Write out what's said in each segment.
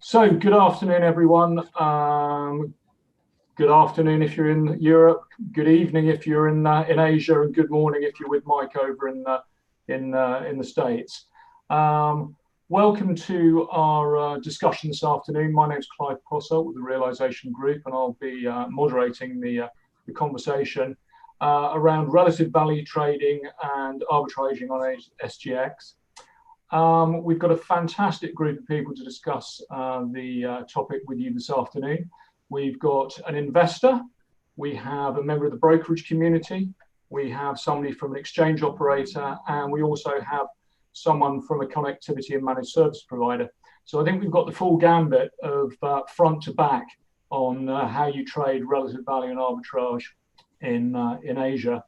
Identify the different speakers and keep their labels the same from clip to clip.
Speaker 1: So, good afternoon, everyone. Good afternoon if you're in Europe. Good evening if you're in Asia, and good morning if you're with Mike over in the States. Welcome to our discussion this afternoon. My name is Clive Posselt with the Realization Group, and I'll be moderating the conversation around relative value trading and arbitraging on SGX. We've got a fantastic group of people to discuss the topic with you this afternoon. We've got an investor, we have a member of the brokerage community, we have somebody from an exchange operator, and we also have someone from a connectivity and managed service provider. So I think we've got the full gambit of front to back on how you trade relative value and arbitrage in Asia.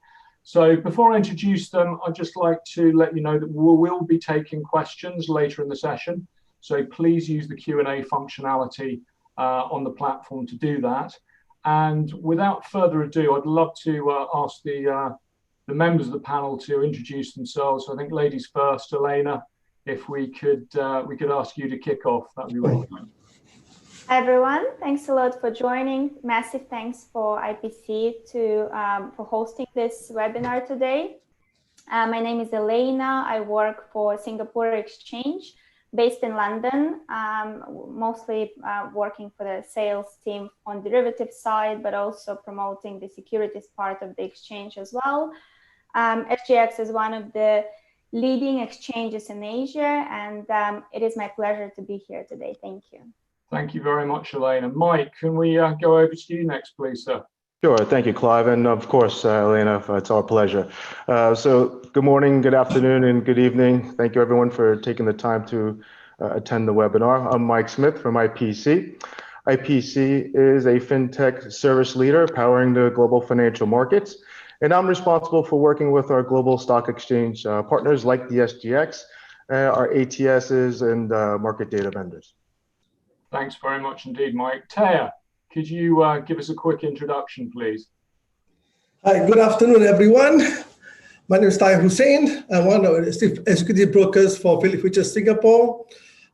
Speaker 1: So before I introduce them, I'd just like to let you know that we will be taking questions later in the session. So please use the Q&A functionality on the platform to do that. And without further ado, I'd love to ask the members of the panel to introduce themselves. So I think ladies first. Elena, if we could ask you to kick off, that'd be really good.
Speaker 2: Hi everyone, thanks a lot for joining. Massive thanks for IPC for hosting this webinar today. My name is Elena. I work for Singapore Exchange based in London, mostly working for the sales team on derivative side, but also promoting the securities part of the exchange as well. SGX is one of the leading exchanges in Asia, and it is my pleasure to be here today. Thank you.
Speaker 1: Thank you very much, Elena. Mike, can we go over to you next, please, sir?
Speaker 3: Sure. Thank you, Clive. And of course, Elena, it's our pleasure. So good morning, good afternoon, and good evening. Thank you, everyone, for taking the time to attend the webinar. I'm Mike Smith from IPC. IPC is a fintech service leader powering the global financial markets. And I'm responsible for working with our global stock exchange partners like the SGX, our ATSs, and market data vendors.
Speaker 1: Thanks very much indeed, Mike. Taya, could you give us a quick introduction, please?
Speaker 4: Hi, good afternoon, everyone. My name is Taya Hussain. I'm one of the executive brokers for Philip Futures Singapore.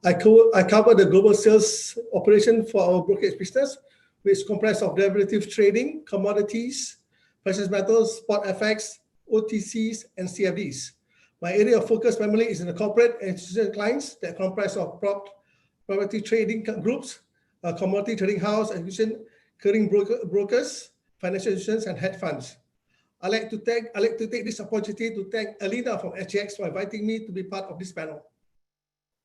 Speaker 4: I cover the global sales operation for our brokerage business, which comprises of derivative trading, commodities, precious metals, spot FX, OTCs, and CFDs. My area of focus primarily is in the corporate and institutional clients that comprise of property trading groups, commodity trading house, execution, clearing brokers, financial institutions, and hedge funds. I'd like to take this opportunity to thank Elena from SGX for inviting me to be part of this panel.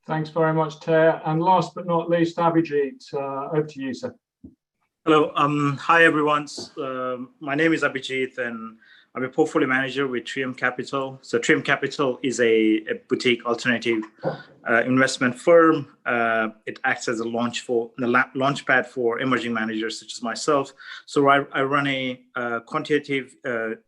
Speaker 1: Thanks very much, Taya. And last but not least, Abhijit, over to you, sir.
Speaker 5: Hello. Hi, everyone. My name is Abhijit, and I'm a portfolio manager with Trium Capital. So Trium Capital is a boutique alternative investment firm. It acts as a launchpad for emerging managers such as myself. So I run a quantitative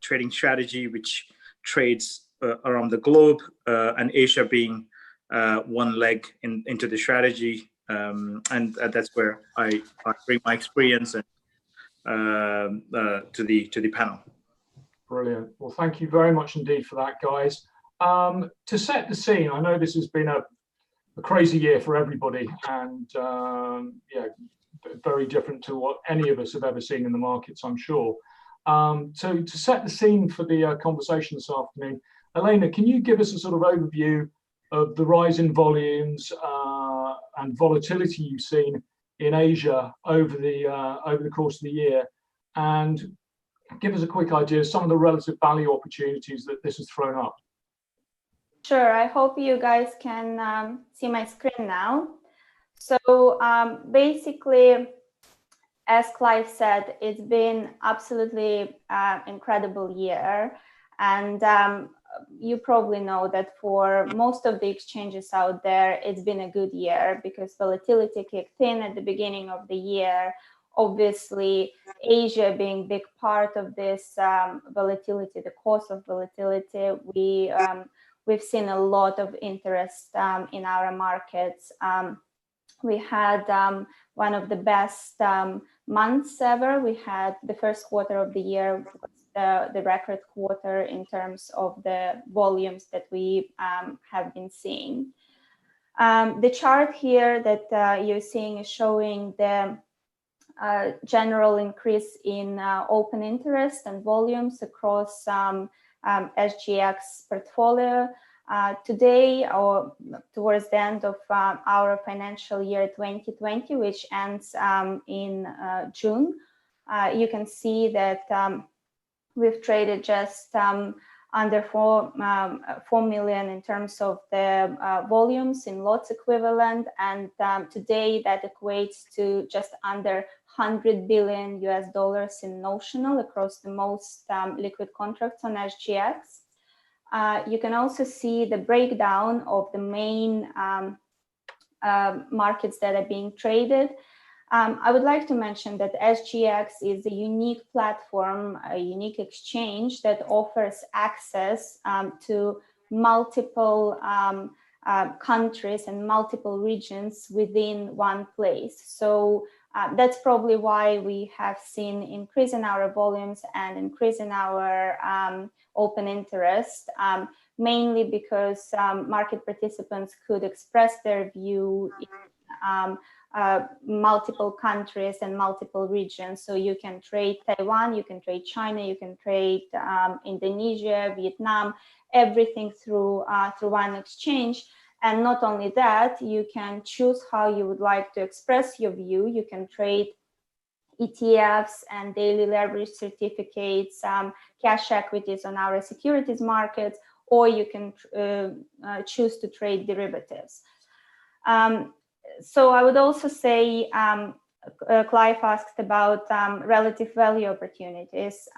Speaker 5: trading strategy which trades around the globe, and Asia being one leg into the strategy. And that's where I bring my experience and, to the panel.
Speaker 1: Brilliant. Well, thank you very much indeed for that, guys. To set the scene, I know this has been a crazy year for everybody, and yeah, very different to what any of us have ever seen in the markets, I'm sure. So to set the scene for the conversation this afternoon, Elena, can you give us a sort of overview of the rise in volumes and volatility you've seen in Asia over the course of the year, and give us a quick idea of some of the relative value opportunities that this has thrown up?
Speaker 2: Sure. I hope you guys can see my screen now. So basically, as Clive said, it's been absolutely incredible year. And you probably know that for most of the exchanges out there, it's been a good year because volatility kicked in at the beginning of the year. Obviously, Asia being a big part of this volatility, the cause of volatility, we've seen a lot of interest in our markets. We had one of the best months ever. We had the first quarter of the year was the record quarter in terms of the volumes that we have been seeing. The chart here that you're seeing is showing the general increase in open interest and volumes across SGX portfolio. Today, or towards the end of our financial year 2020, which ends in June, you can see that we've traded just under 4 million in terms of the volumes in lots equivalent, and today that equates to just under $100 billion in notional across the most liquid contracts on SGX. You can also see the breakdown of the main markets that are being traded. I would like to mention that SGX is a unique platform, a unique exchange that offers access to multiple countries and multiple regions within one place. So that's probably why we have seen increase in our volumes and increase in our open interest, mainly because market participants could express their view in multiple countries and multiple regions. So you can trade Taiwan, you can trade China, you can trade Indonesia, Vietnam, everything through one exchange. And not only that, you can choose how you would like to express your view. You can trade ETFs and daily leverage certificates, cash equities on our securities markets, or you can choose to trade derivatives. So I would also say, Clive asked about relative value opportunities.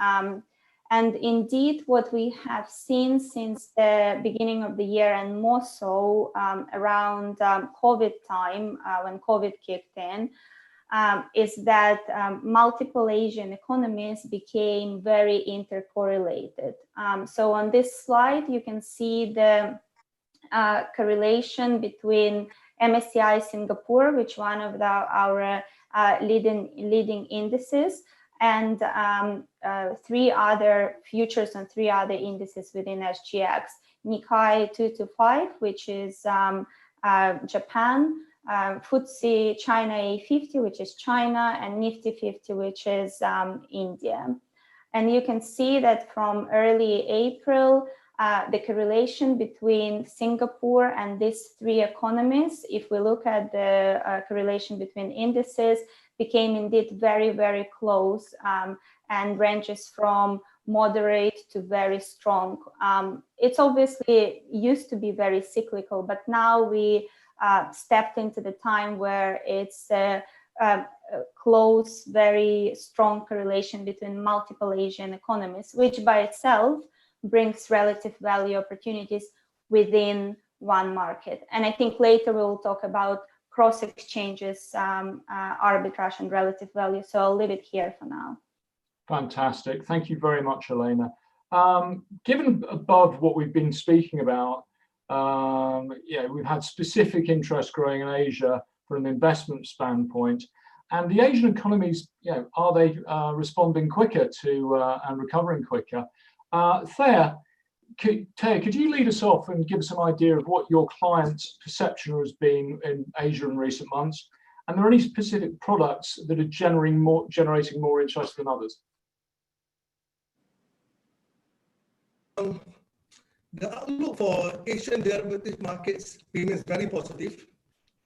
Speaker 2: And indeed, what we have seen since the beginning of the year, and more so around COVID time, when COVID kicked in, is that multiple Asian economies became very intercorrelated. So on this slide, you can see the correlation between MSCI Singapore, which one of our leading indices, and 3 other futures and 3 other indices within SGX. Nikkei 225, which is Japan, FTSE China A50, which is China, and Nifty 50, which is India. And you can see that from early April, the correlation between Singapore and these 3 economies, if we look at the correlation between indices, became indeed very, very close and ranges from moderate to very strong. It's obviously used to be very cyclical, but now we stepped into the time where it's a close, very strong correlation between multiple Asian economies, which by itself brings relative value opportunities within one market. And I think later we'll talk about cross exchanges, arbitrage and relative value. So I'll leave it here for now.
Speaker 1: Fantastic. Thank you very much, Elena. Given above what we've been speaking about, we've had specific interest growing in Asia from an investment standpoint. And the Asian economies, are they responding quicker to and recovering quicker? Thea, could you lead us off and give us some idea of what your clients' perception has been in Asia in recent months? And are there any specific products that are generating more interest than others?
Speaker 4: The outlook for Asian derivative markets remains very positive.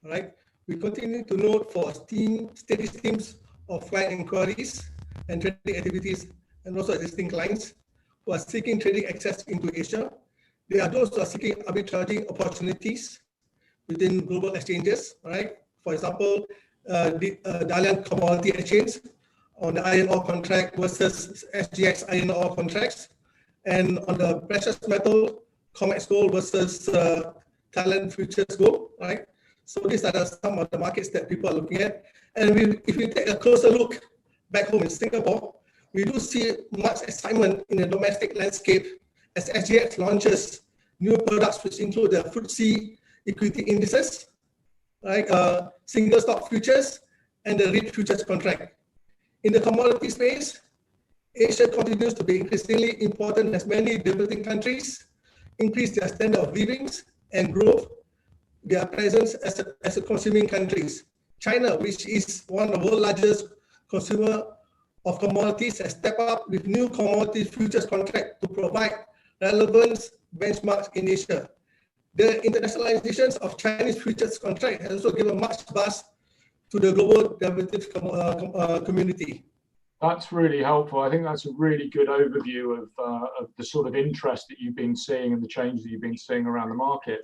Speaker 4: Right? We continue to note for steady streams of client inquiries and trading activities, and also existing clients who are seeking trading access into Asia. There are those who are seeking arbitraging opportunities within global exchanges, right? For example, the Dalian Commodity Exchange on the iron ore contract versus SGX iron ore contracts, and on the precious metal COMEX gold versus Thailand futures gold, right? So these are some of the markets that people are looking at. And if we take a closer look back home in Singapore, we do see much excitement in the domestic landscape as SGX launches new products, which include the FTSE equity indices, like single stock futures and the REIT futures contract. In the commodity space, Asia continues to be increasingly important as many developing countries increase their standard of living and growth their presence as a consuming countries. China, which is one of the world's largest consumer of commodities, has stepped up with new commodity futures contract to provide relevant benchmarks in Asia. The internationalizations of Chinese futures contract has also given much buzz to the global derivatives community.
Speaker 1: That's really helpful. I think that's a really good overview of the sort of interest that you've been seeing and the change that you've been seeing around the market.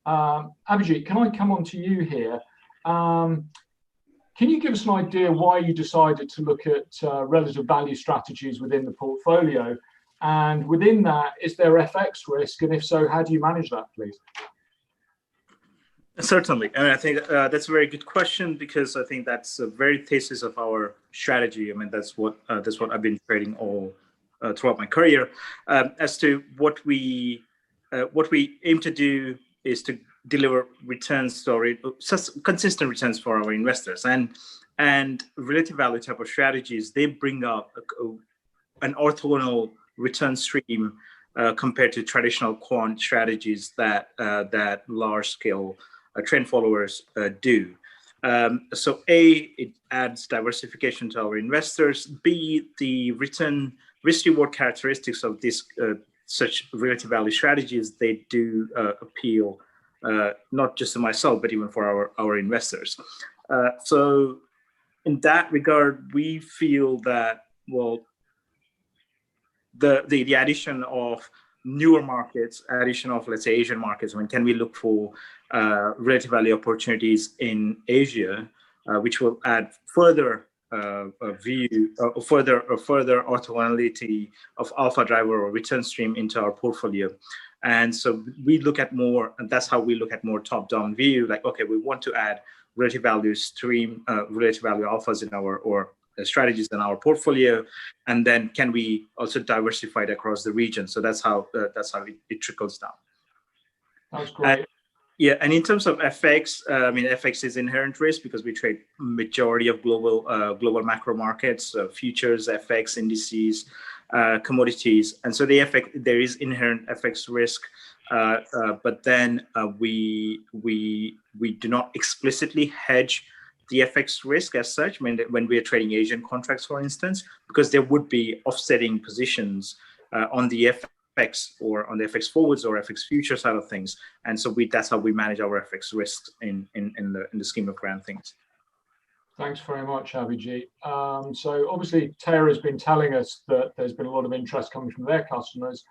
Speaker 1: Abhijit, can I come on to you here? Can you give us an idea why you decided to look at relative value strategies within the portfolio? And within that, is there FX risk? And if so, how do you manage that, please?
Speaker 5: Certainly, and I think that's a very good question, because I think that's the very thesis of our strategy. I mean, that's what I've been trading all throughout my career. As to what we aim to do is to deliver returns, consistent returns for our investors, and relative value type of strategies. They bring up an orthogonal return stream compared to traditional quant strategies that large scale trend followers do. So A, it adds diversification to our investors. B, the return risk-reward characteristics of this such relative value strategies, they do appeal not just to myself, but even for our investors. So in that regard, we feel that, well, the addition of newer markets, addition of, let's say, Asian markets, I mean, can we look for relative value opportunities in Asia, which will add further further orthogonality of alpha driver or return stream into our portfolio. And so we look at more, and that's how we look at more top-down view, like, okay, we want to add relative value stream, relative value alphas in our strategies in our portfolio, and then can we also diversify it across the region? So that's how it trickles down.
Speaker 1: That's great.
Speaker 5: Yeah, and in terms of FX, I mean, FX is inherent risk because we trade majority of global macro markets, futures, FX, indices, commodities, and so there is inherent FX risk. But then we do not explicitly hedge the FX risk as such when we are trading Asian contracts, for instance, because there would be offsetting positions on the FX or on the FX forwards or FX future side of things, and so that's how we manage our FX risks in the scheme of grand things.
Speaker 1: Thanks very much, Abhijit. So obviously, Tara has been telling us that there's been a lot of interest coming from their customers.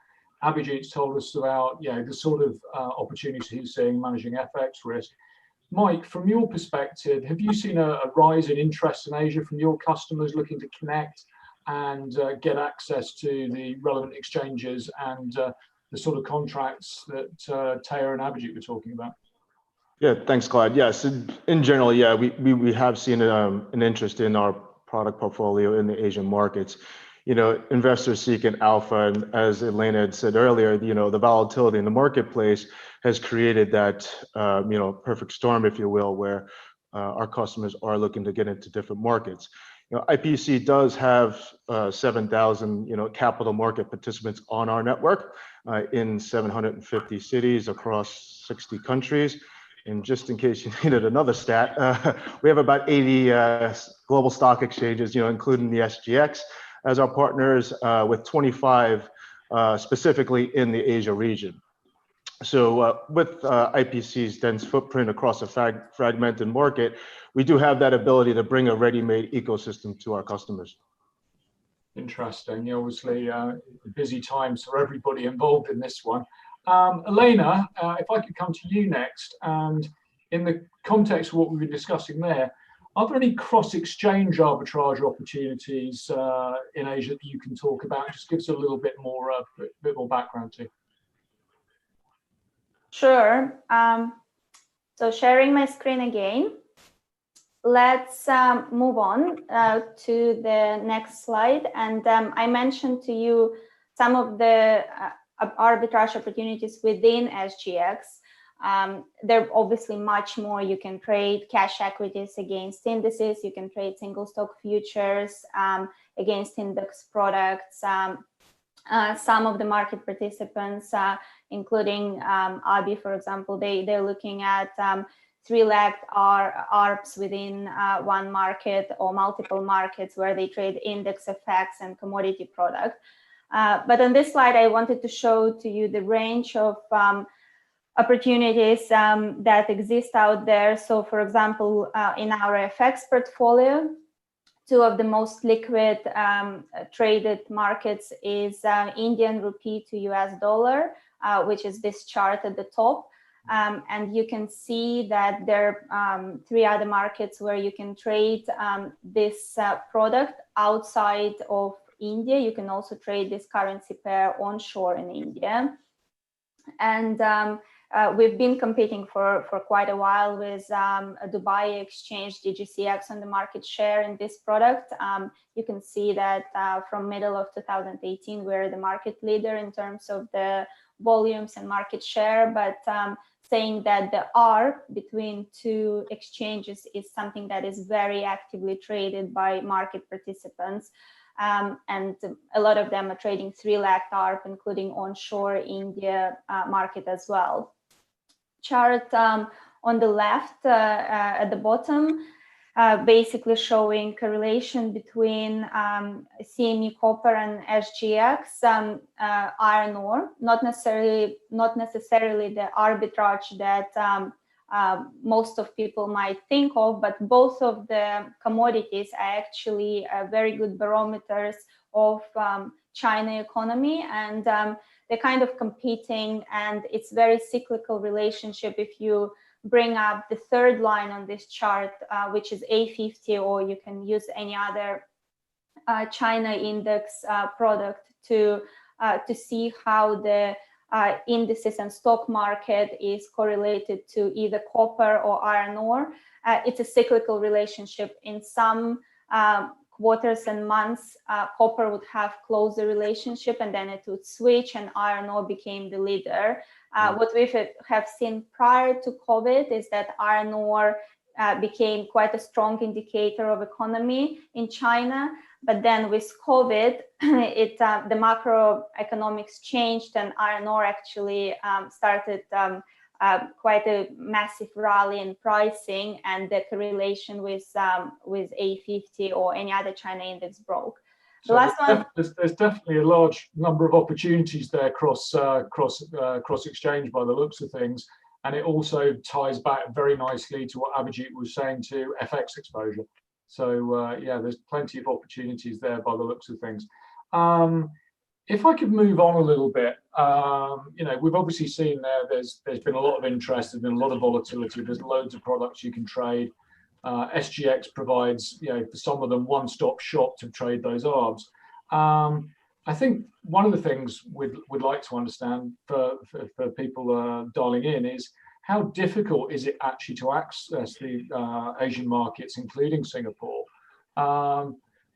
Speaker 1: Abhijit's told us about the sort of opportunities he's seeing managing FX risk. Mike, from your perspective, have you seen a rise in interest in Asia from your customers looking to connect and get access to the relevant exchanges and the sort of contracts that Tara and Abhijit were talking about?
Speaker 3: Yeah, thanks, Clyde. Yes, in general, yeah, we have seen an interest in our product portfolio in the Asian markets. You know, investors seeking alpha, and as Elena had said earlier, you know, the volatility in the marketplace has created that, perfect storm, if you will, where our customers are looking to get into different markets. You know, IPC does have 7,000, capital market participants on our network in 750 cities across 60 countries. And just in case you needed another stat, we have about 80 global stock exchanges, including the SGX, as our partners, with 25 specifically in the Asia region. So with IPC's dense footprint across a fragmented market, we do have that ability to bring a ready-made ecosystem to our customers.
Speaker 1: Interesting. Obviously, busy times for everybody involved in this one. Elena, if I could come to you next, and in the context of what we've been discussing there, are there any cross-exchange arbitrage opportunities in Asia that you can talk about? Just give us a little bit more background to.
Speaker 2: Sure. So sharing my screen again. Let's move on to the next slide. And I mentioned to you some of the arbitrage opportunities within SGX. There are obviously much more. You can trade cash equities against indices. You can trade single stock futures against index products. Some of the market participants including ABI, for example. They're looking at three-legged ARBs within one market or multiple markets where they trade index effects and commodity product. But on this slide, I wanted to show to you the range of opportunities that exist out there. So for example, in our FX portfolio, two of the most liquid traded markets is Indian rupee to US dollar, which is this chart at the top. And you can see that there are three other markets where you can trade this product outside of India. You can also trade this currency pair onshore in India. And we've been competing for quite a while with a Dubai exchange, DGCX, on the market share in this product. You can see that from middle of 2018, we're the market leader in terms of the volumes and market share, but saying that the ARB between two exchanges is something that is very actively traded by market participants. And a lot of them are trading three-legged ARB, including onshore India market as well. Chart on the left at the bottom, basically showing correlation between CME copper and SGX, iron ore, not necessarily the arbitrage that most of people might think of, but both of the commodities are actually very good barometers of China economy, and they're kind of competing, and it's very cyclical relationship. If you bring up the third line on this chart, which is A50, or you can use any other China index product to see how the indices and stock market is correlated to either copper or iron ore. It's a cyclical relationship. In some quarters and months, copper would have closer relationship, and then it would switch, and iron ore became the leader. What we have seen prior to COVID is that iron ore became quite a strong indicator of economy in China. But then with COVID, the macroeconomics changed, and iron ore actually started quite a massive rally in pricing, and the correlation with A50 or any other China index broke. The last one.
Speaker 1: There's definitely a large number of opportunities there cross exchange by the looks of things, and it also ties back very nicely to what Abhijit was saying to FX exposure. So yeah, there's plenty of opportunities there by the looks of things. If I could move on a little bit, you know, we've obviously seen there's been a lot of interest, there's been a lot of volatility, there's loads of products you can trade. SGX provides, you know, for some of them, one-stop shop to trade those ARBs. I think one of the things we'd like to understand for people dialing in is how difficult is it actually to access the Asian markets, including Singapore?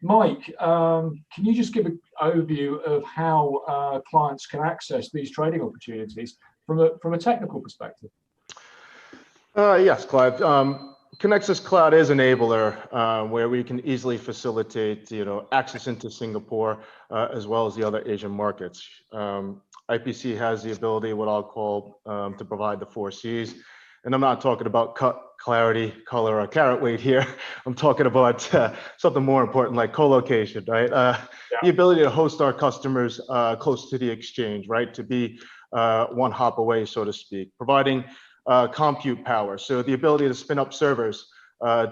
Speaker 1: Mike, can you just give an overview of how clients can access these trading opportunities from a technical perspective?
Speaker 3: Yes, Clive. Connexus Cloud is an enabler where we can easily facilitate, you know, access into Singapore as well as the other Asian markets. IPC has the ability, what I'll call, to provide the 4 Cs. And I'm not talking about cut, clarity, color, or carat weight here. I'm talking about something more important like co-location, right? The ability to host our customers close to the exchange, right? To be one hop away, so to speak, providing compute power. So the ability to spin up servers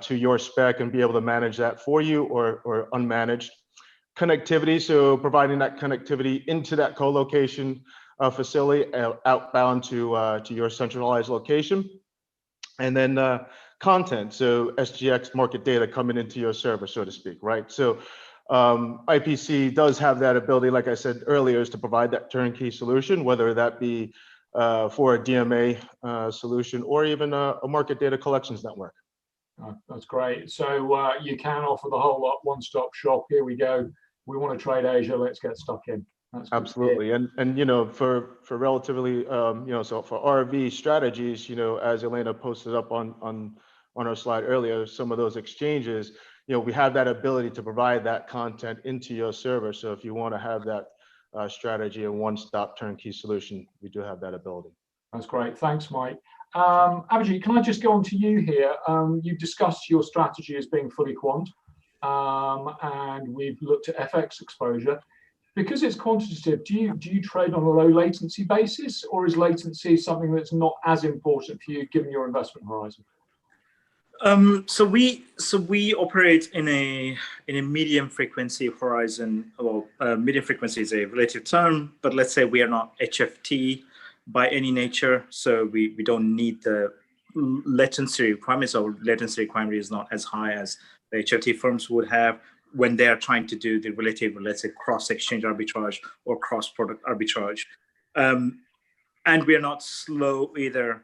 Speaker 3: to your spec and be able to manage that for you or unmanaged. Connectivity, so providing that connectivity into that co-location facility outbound to your centralized location. And then content, so SGX market data coming into your server, so to speak, right? So IPC does have that ability, like I said earlier, is to provide that turnkey solution, whether that be for a DMA solution or even a market data collections network.
Speaker 1: That's great. So you can offer the whole lot, one-stop shop. Here we go. We want to trade Asia. Let's get stuck in. That's
Speaker 3: absolutely. And you know, for relatively you know, so for RV strategies, you know, as Elena posted up on our slide earlier, some of those exchanges, you know, we have that ability to provide that content into your server. So if you want to have that strategy, a one-stop turnkey solution, we do have that ability.
Speaker 1: That's great. Thanks, Mike. Abhijit, can I just go on to you here? You discussed your strategy as being fully quant, and we've looked at FX exposure. Because it's quantitative, do you trade on a low latency basis, or is latency something that's not as important for you given your investment horizon?
Speaker 5: So we operate in a medium frequency horizon. Well, medium frequency is a relative term, but let's say we are not HFT by any nature, so we don't need the latency requirements. Our latency requirement is not as high as the HFT firms would have when they are trying to do the relative, let's say, cross-exchange arbitrage or cross-product arbitrage. And we are not slow either,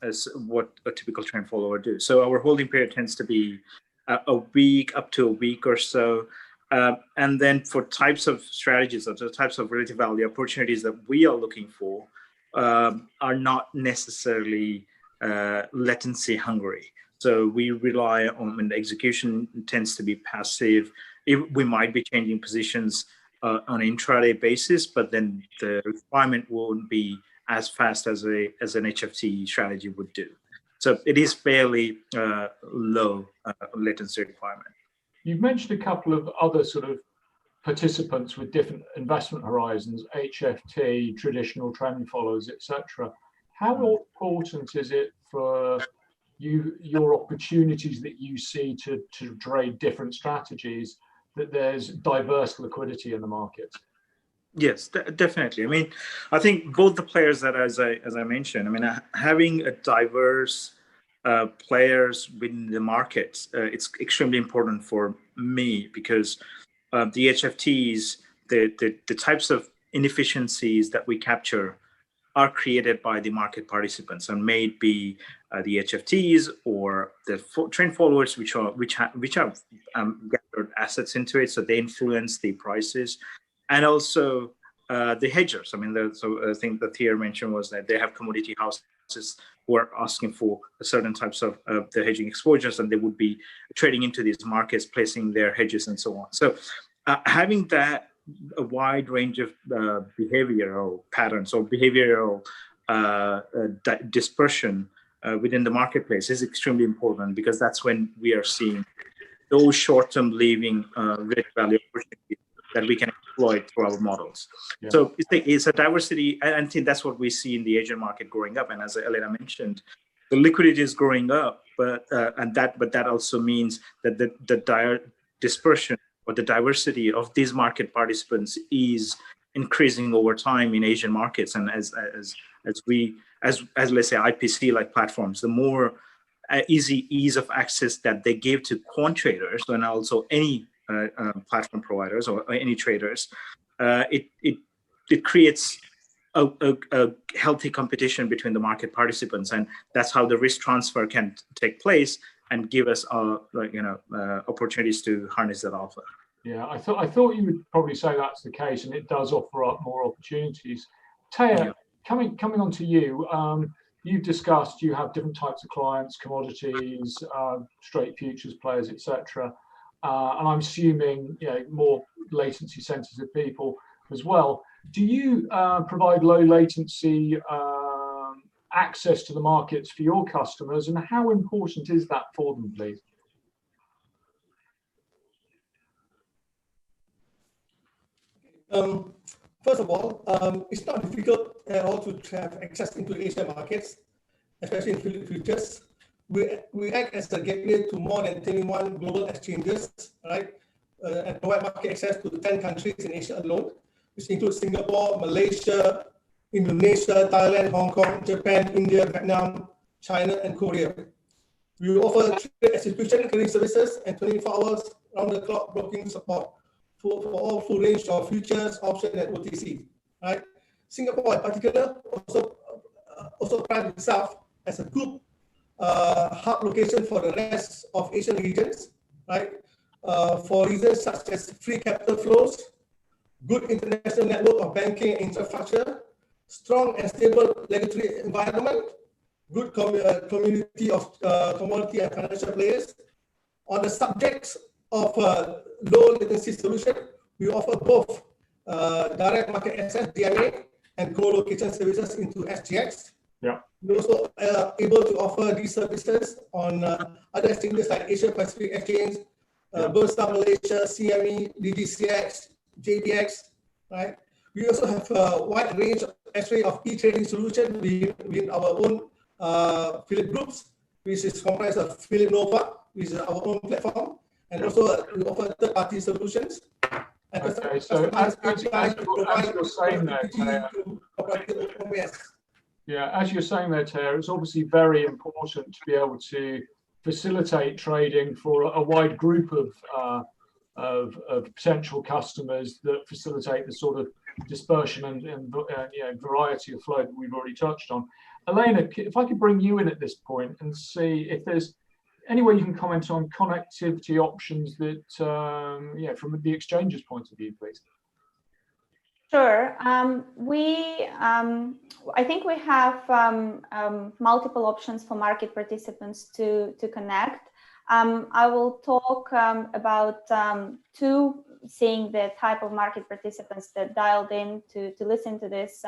Speaker 5: as what a typical trend follower do. So our holding period tends to be a week, up to a week or so. And then for types of strategies, or the types of relative value opportunities that we are looking for, are not necessarily latency hungry. So we rely on, when the execution tends to be passive. We might be changing positions on an intraday basis, but then the requirement won't be as fast as an HFT strategy would do. So it is fairly low latency requirement.
Speaker 1: You've mentioned a couple of other sort of participants with different investment horizons, HFT, traditional trend followers, etc. How important is it for your opportunities that you see to trade different strategies, that there's diverse liquidity in the market?
Speaker 5: Yes, definitely. I mean, I think both the players that, as I mentioned, I mean, having a diverse players within the market, it's extremely important for me, because the HFTs, the types of inefficiencies that we capture are created by the market participants, and may be the HFTs or the trend followers, which have gathered assets into it, so they influence the prices, and also the hedgers. I mean, so I think that Thea mentioned was that they have commodity houses who are asking for certain types of the hedging exposures, and they would be trading into these markets, placing their hedges and so on. So having that a wide range of behavioral patterns or behavioral dispersion within the marketplace is extremely important, because that's when we are seeing those short-term leaving rate value opportunities that we can exploit through our models. Yeah. So it's a diversity, and I think that's what we see in the Asian market growing up. And as Elena mentioned, the liquidity is growing up, but that also means that the dispersion or the diversity of these market participants is increasing over time in Asian markets. And as let's say IPC like platforms, the more ease of access that they give to quant traders, and also any platform providers or any traders, it creates a healthy competition between the market participants, and that's how the risk transfer can take place and give us opportunities to harness that alpha.
Speaker 1: Yeah, I thought you would probably say that's the case, and it does offer up more opportunities. Taya, coming on to you, you've discussed you have different types of clients, commodities, straight futures players, etc. And I'm assuming more latency sensitive people as well. Do you provide low latency access to the markets for your customers, and how important is that for them, please?
Speaker 4: First of all, it's not difficult at all to have access into Asian markets, especially in futures. We act as a gateway to more than 21 global exchanges, right? And provide market access to 10 countries in Asia alone, which includes Singapore, Malaysia, Indonesia, Thailand, Hong Kong, Japan, India, Vietnam, China, and Korea. We offer trade execution, clearing services, and 24 hours round-the-clock broking support for all full range of futures, options, and OTC. Right? Singapore, in particular, also prides itself as a good hub location for the rest of Asian regions, right? For reasons such as free capital flows, good international network of banking and infrastructure, strong and stable regulatory environment, good community of commodity and financial players. On the subjects of low latency solution, we offer both direct market access, DMA, and co-location services into SGX.
Speaker 1: Yeah.
Speaker 4: We're also able to offer these services on other exchanges like Asia Pacific Exchange, Bursa Malaysia, CME, DGCX, JPX, right? We also have a wide range of array of e-trading solutions within our own Philip groups, which is comprised of Philip Nova, which is our own platform, and also we offer third-party solutions.
Speaker 1: Okay, so as you're saying there, yeah, as you're saying there, Tara, it's obviously very important to be able to facilitate trading for a wide group of potential customers that facilitate the sort of dispersion and variety of flow that we've already touched on. Elena, if I could bring you in at this point and see if there's any way you can comment on connectivity options that, from the exchange's point of view, please.
Speaker 2: Sure. I think we have multiple options for market participants to connect. I will talk about two, seeing the type of market participants that dialed in to listen to this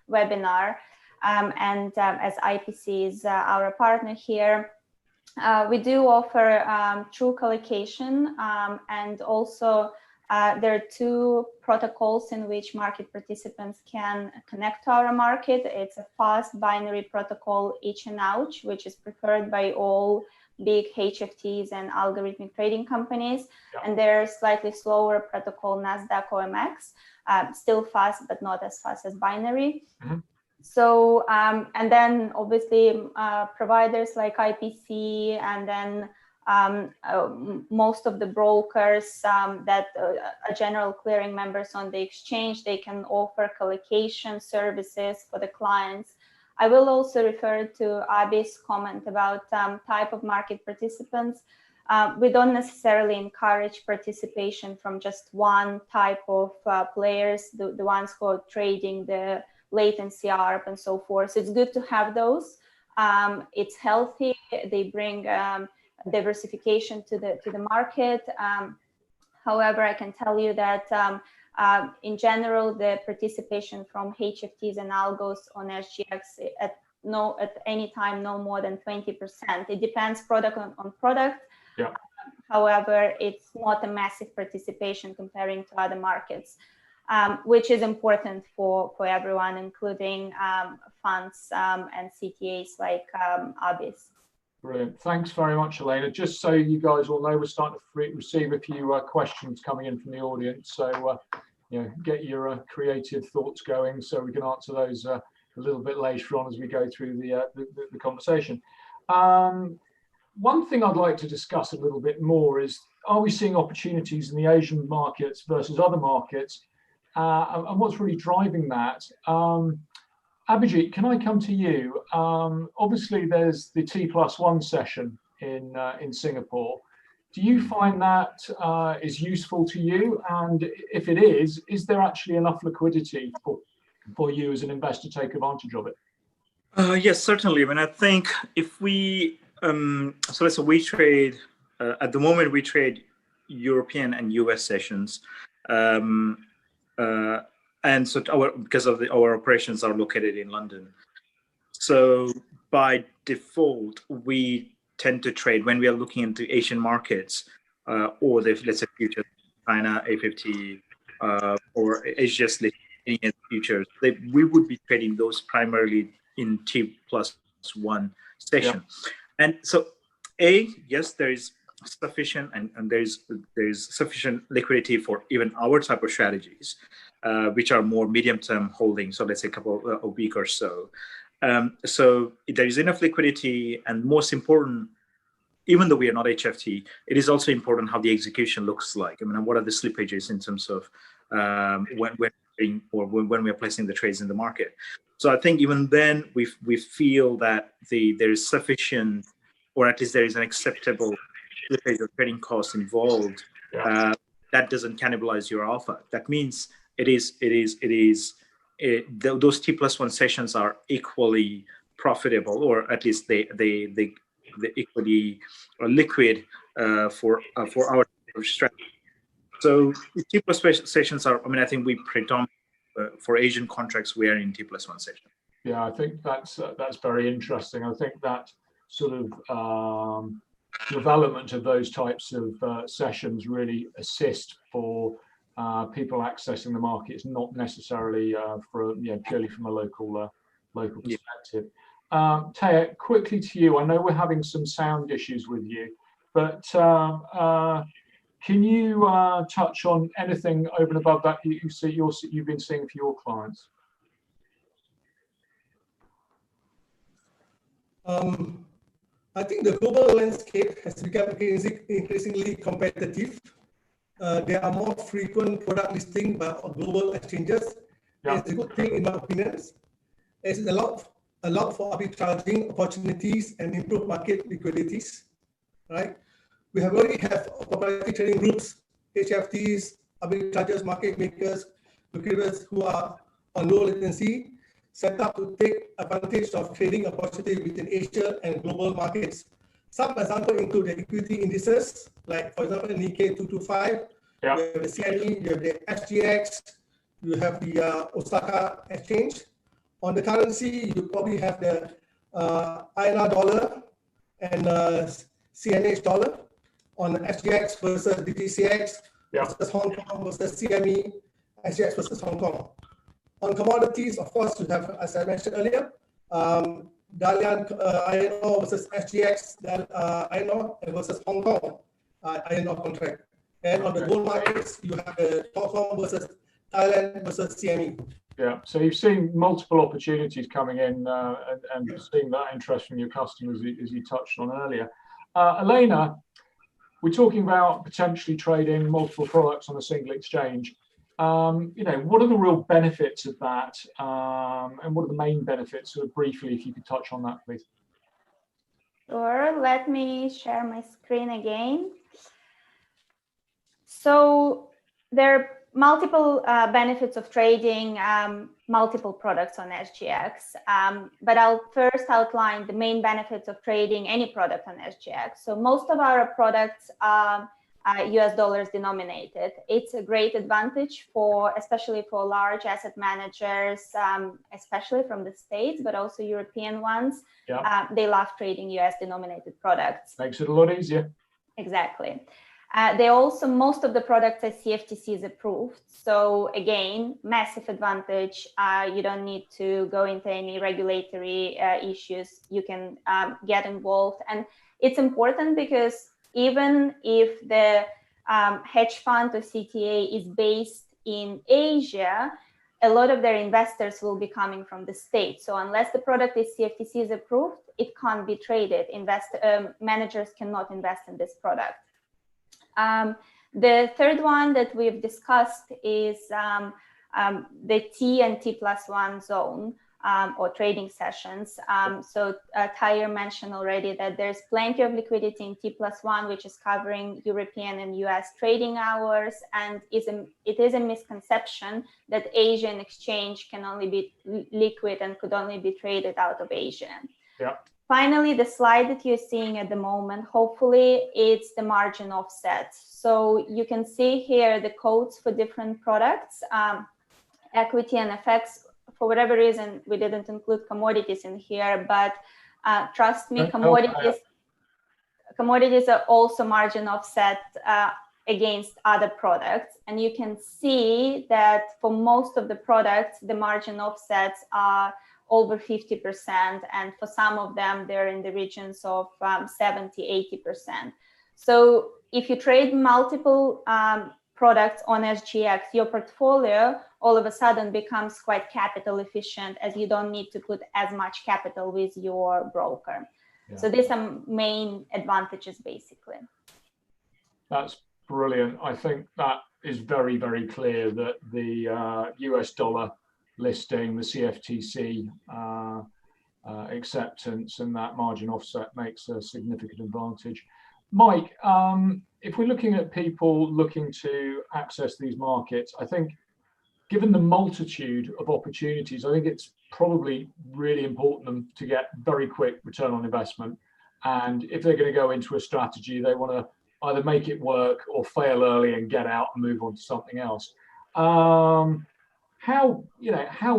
Speaker 2: webinar. And as IPC is our partner here, we do offer true collocation, and also there are two protocols in which market participants can connect to our market. It's a fast binary protocol, each and ouch, which is preferred by all big HFTs and algorithmic trading companies.
Speaker 1: Yeah.
Speaker 2: And there's slightly slower protocol, NASDAQ OMX, still fast, but not as fast as binary.
Speaker 1: Mm-hmm.
Speaker 2: So, and then obviously providers like IPC, and then most of the brokers that are general clearing members on the exchange, they can offer collocation services for the clients. I will also refer to Abi's comment about type of market participants. We don't necessarily encourage participation from just one type of players, the ones who are trading the latency ARB and so forth. So it's good to have those. It's healthy. They bring diversification to the market. However, I can tell you that in general, the participation from HFTs and algos on SGX at any time no more than 20%. It depends product on product.
Speaker 1: Yeah.
Speaker 2: However, it's not a massive participation comparing to other markets, which is important for everyone, including funds and CTAs like Abis.
Speaker 1: Brilliant. Thanks very much, Elena. Just so you guys all know, we're starting to receive a few questions coming in from the audience. So, get your creative thoughts going so we can answer those a little bit later on as we go through the conversation. One thing I'd like to discuss a little bit more is, are we seeing opportunities in the Asian markets versus other markets? And what's really driving that? Abhijit, can I come to you? Obviously, there's the T+1 session in Singapore. Do you find that is useful to you? And if it is there actually enough liquidity for you as an investor to take advantage of it?
Speaker 5: Yes, certainly. I mean, I think if we, so let's say we trade, at the moment we trade European and US sessions. And so because of our operations are located in London. So by default, we tend to trade when we are looking into Asian markets or let's say futures, China, A50, or SGX listed futures, we would be trading those primarily in T+1 session. Yeah. And so yes, there is sufficient and there's sufficient liquidity for even our type of strategies, which are more medium-term holdings, so let's say a week or so. So there is enough liquidity, and most important, even though we are not HFT, it is also important how the execution looks like. I mean, what are the slippages in terms of when we are placing the trades in the market. So I think even then we feel that there is sufficient, or at least there is an acceptable slippage or trading costs involved. Yeah. That doesn't cannibalize your alpha. That means those T+1 sessions are equally profitable, or at least they equally liquid for our strategy. So T+1 sessions are, I mean, I think we predominantly for Asian contracts, we are in T+1 session.
Speaker 1: Yeah, I think that's very interesting. I think that sort of development of those types of sessions really assist for people accessing the markets, not necessarily purely from a local perspective. Taya, quickly to you. I know we're having some sound issues with you, but can you touch on anything over and above that you've been seeing for your clients?
Speaker 4: I think the global landscape has become increasingly competitive. There are more frequent product listings by global exchanges. Yeah. It's a good thing in my opinion. It's a lot for arbitraging opportunities and improve market liquidities, right? We already have proprietary trading groups, HFTs, arbitragers, market makers, liquidators who are on low latency, set up to take advantage of trading opportunities within Asia and global markets. Some examples include the equity indices, like for example, Nikkei 225, yeah. You have the CME, you have the SGX, you have the Osaka exchange. On the currency, you probably have the INR dollar and CNH dollar. On SGX versus DTCX, yeah. Versus Hong Kong versus CME, SGX versus Hong Kong. On commodities, of course, you have, as I mentioned earlier, Dalian iron ore versus SGX, iron ore versus Hong Kong iron ore contract. And on the gold markets, you have the Hong Kong versus Thailand versus CME.
Speaker 1: Yeah, so you've seen multiple opportunities coming in and seeing that interest from your customers, as you touched on earlier. Elena, we're talking about potentially trading multiple products on a single exchange. What are the real benefits of that, and what are the main benefits? Sort of briefly, if you could touch on that, please.
Speaker 2: Sure. Let me share my screen again. So there are multiple benefits of trading multiple products on SGX, but I'll first outline the main benefits of trading any product on SGX. So most of our products are US dollars denominated. It's a great advantage especially for large asset managers, especially from the States, but also European ones. Yeah. They love trading US denominated products.
Speaker 1: Makes it a lot easier.
Speaker 2: Exactly. Most of the products are CFTCs approved. So again, massive advantage. You don't need to go into any regulatory issues. You can get involved. And it's important because even if the hedge fund or CTA is based in Asia, a lot of their investors will be coming from the States. So unless the product is CFTCs approved, it can't be traded. Managers cannot invest in this product. The third one that we've discussed is the T and T+1 zone or trading sessions. Taya mentioned already that there's plenty of liquidity in T+1, which is covering European and US trading hours, and it is a misconception that Asian exchange can only be liquid and could only be traded out of Asia. Yeah. Finally, the slide that you're seeing at the moment, hopefully it's the margin offset. So you can see here the codes for different products, equity and FX. For whatever reason, we didn't include commodities in here, but trust me, commodities are also margin offset against other products. And you can see that for most of the products, the margin offsets are over 50%, and for some of them, they're in the regions of 70–80%. So if you trade multiple products on SGX, your portfolio all of a sudden becomes quite capital efficient, as you don't need to put as much capital with your broker. Yeah. So these are main advantages, basically.
Speaker 1: That's brilliant. I think that is very, very clear that the US dollar listing, the CFTC acceptance, and that margin offset makes a significant advantage. Mike, if we're looking at people looking to access these markets, I think given the multitude of opportunities, I think it's probably really important to get very quick return on investment. And if they're going to go into a strategy, they want to either make it work or fail early and get out and move on to something else. How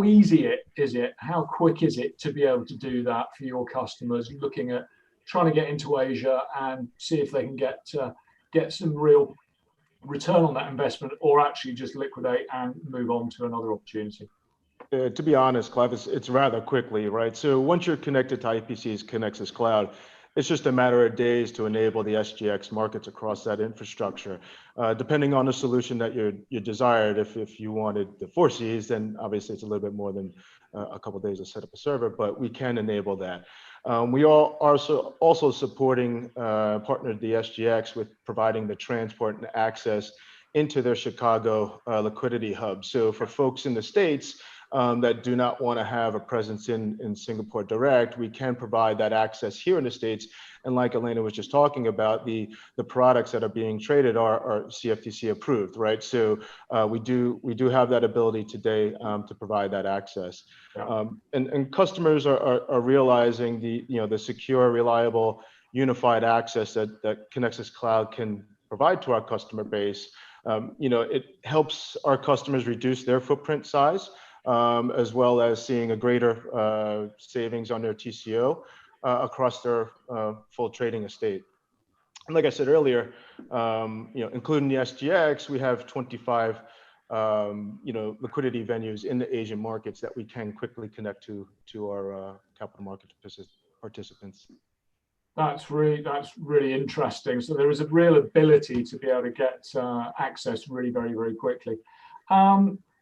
Speaker 1: easy is it? How quick is it to be able to do that for your customers, looking at trying to get into Asia and see if they can get some real return on that investment, or actually just liquidate and move on to another opportunity?
Speaker 3: To be honest, Clive, it's rather quickly, right? So once you're connected to IPC's Connexus Cloud, it's just a matter of days to enable the SGX markets across that infrastructure. Depending on the solution that you desired, if you wanted the 4 Cs, then obviously it's a little bit more than a couple of days to set up a server, but we can enable that. We are also supporting partner the SGX with providing the transport and access into their Chicago Liquidity Hub. So for folks in the States that do not want to have a presence in Singapore direct, we can provide that access here in the States. And like Elena was just talking about, the products that are being traded are CFTC approved, right? So we do have that ability today to provide that access.
Speaker 1: Yeah.
Speaker 3: And customers are realizing the secure, reliable, unified access that Connexus Cloud can provide to our customer base. It helps our customers reduce their footprint size, as well as seeing a greater savings on their TCO across their full trading estate. And like I said earlier, including the SGX, we have 25 liquidity venues in the Asian markets that we can quickly connect to our capital market participants.
Speaker 1: That's really interesting. So there is a real ability to be able to get access really very, very quickly.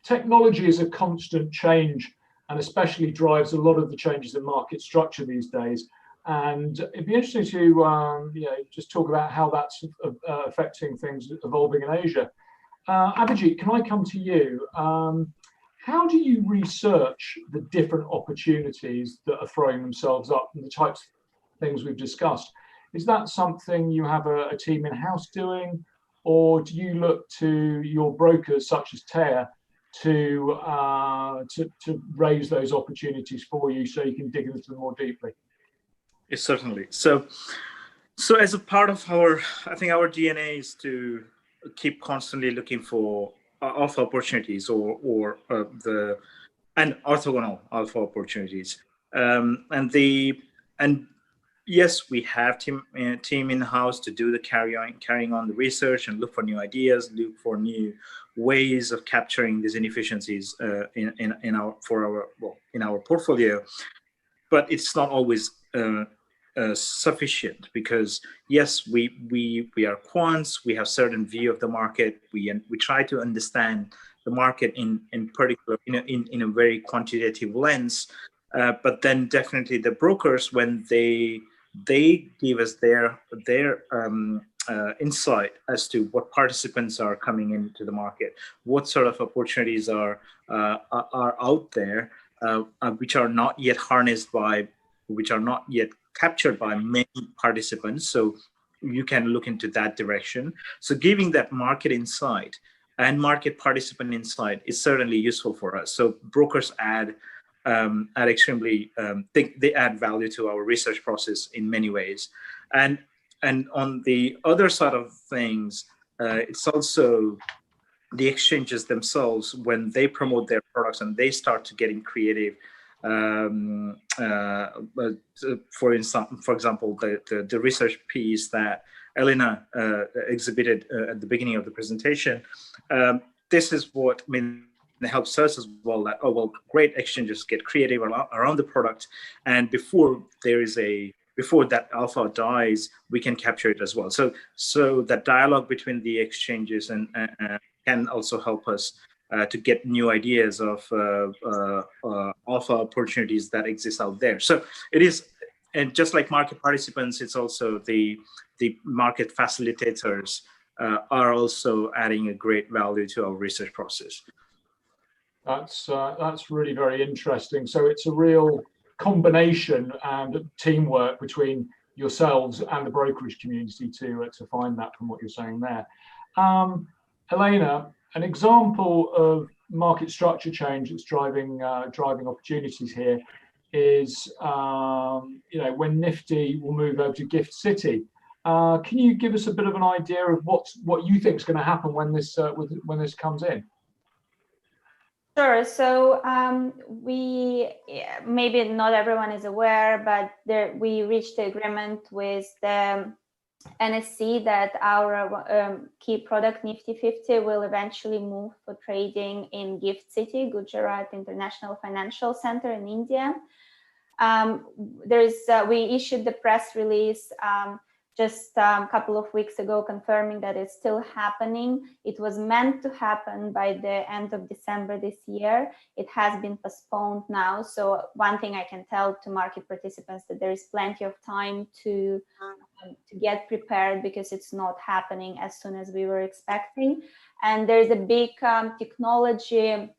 Speaker 1: Technology is a constant change, and especially drives a lot of the changes in market structure these days. And it'd be interesting to just talk about how that's affecting things evolving in Asia. Abhijit, can I come to you? How do you research the different opportunities that are throwing themselves up and the types of things we've discussed? Is that something you have a team in-house doing, or do you look to your brokers such as Tear to raise those opportunities for you so you can dig into them more deeply?
Speaker 5: Yes, certainly. So as a part of I think our DNA is to keep constantly looking for alpha opportunities or orthogonal alpha opportunities. And yes, we have team in-house to do the carrying on the research and look for new ideas, look for new ways of capturing these inefficiencies in our portfolio. But it's not always sufficient, because yes, we are quants, we have certain view of the market, we try to understand the market in particular in a very quantitative lens, but then definitely the brokers, when they give us their insight as to what participants are coming into the market, what sort of opportunities are out there, which are not yet harnessed by, which are not yet captured by many participants. So you can look into that direction. So giving that market insight and market participant insight is certainly useful for us. So brokers add extremely, they add value to our research process in many ways. And on the other side of things, it's also the exchanges themselves, when they promote their products and they start to getting creative. For example, the research piece that Elena exhibited at the beginning of the presentation, this is what helps us as well. That great exchanges get creative around the product, and before that alpha dies, we can capture it as well. So that dialogue between the exchanges and can also help us to get new ideas of alpha opportunities that exist out there. So it is, and just like market participants, it's also the market facilitators are also adding a great value to our research process.
Speaker 1: That's really very interesting. So it's a real combination and teamwork between yourselves and the brokerage community to find that, from what you're saying there. Elena, an example of market structure change that's driving opportunities here is when Nifty will move over to Gift City. Can you give us a bit of an idea of what you think is going to happen when this comes in?
Speaker 2: Sure. So maybe not everyone is aware, but we reached the agreement with the NSE that our key product Nifty 50 will eventually move for trading in Gift City, Gujarat International Financial Center in India. We issued the press release just a couple of weeks ago confirming that it's still happening. It was meant to happen by the end of December this year. It has been postponed now. So one thing I can tell to market participants that there is plenty of time to get prepared, because it's not happening as soon as we were expecting. And there's a big technology